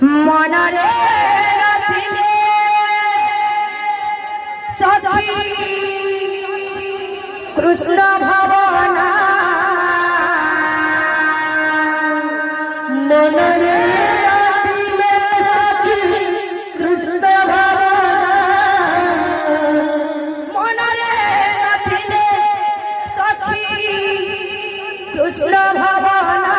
মনরে নাচিলে সখী কৃষ্ণ ভবনা মনরে নাচিলে সখী কৃষ্ণ ভবনা মনরে নাচিলে সখী কৃষ্ণ ভবনা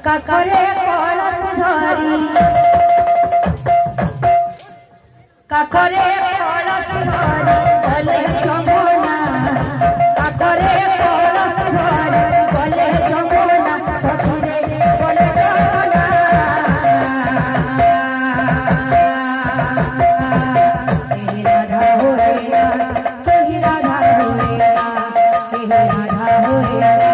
কাকরে কলস ধরি কাকরে কলস ধরি বলে যমুনা কাকরে কলস ধরি বলে যমুনা সখীরে বলে যমুনা হে রাধা হোরে না হে রাধা হোরে না হে রাধা হোরে না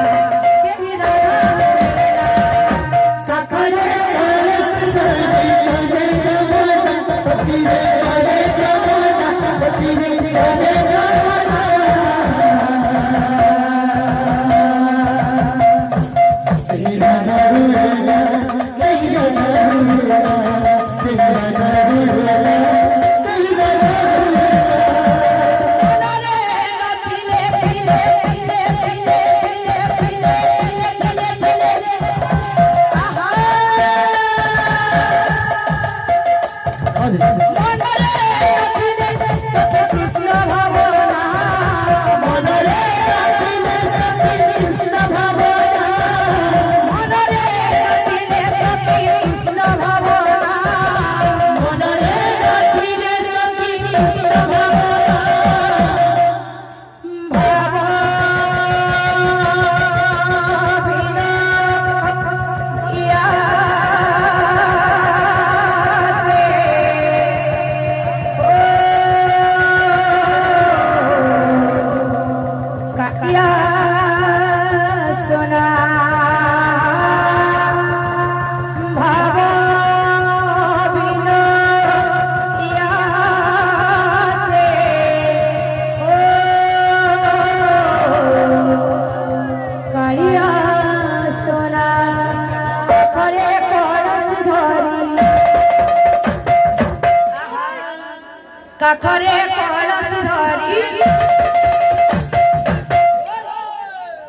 কাকরে কলস ধরি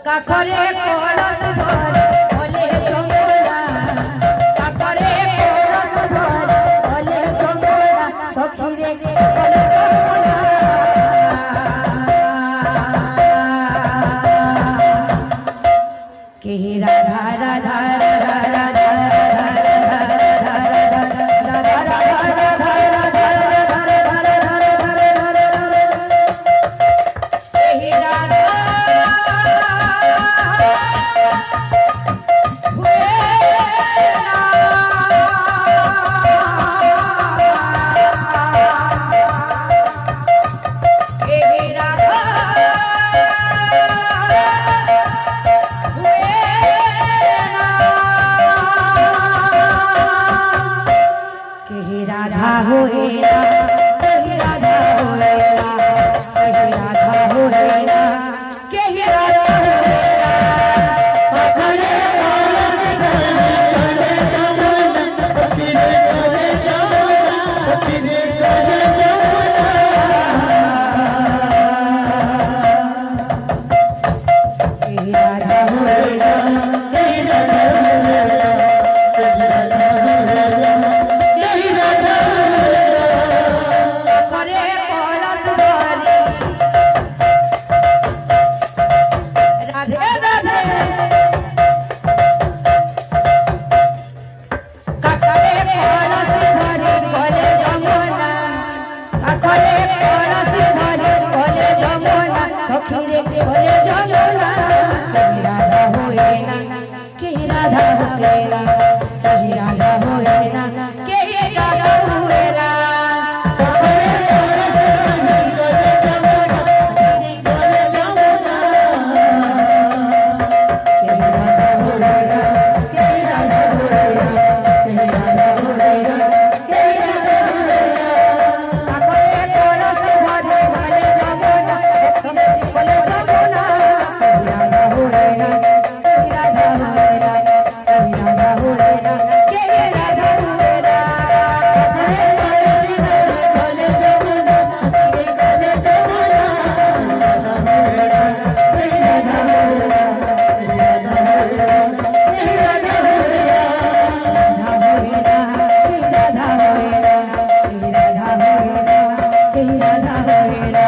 কাকরে কলস ধরি বলে যমুনা কাকরে কলস ধরি বলে যমুনা সখীরে বলে যমুনা কে রাধা রাধা রাধা রাধা राधा होए ना कहीं राधा होए ना कहीं राधा होए ना कहीं राधा होए ना সখীরে বলে জগনা কহি রাধা হয়ে না কহি রাধা হয়ে না কহি রাধা হয়ে না কহি রাধা হয়ে না রাধা হয়ে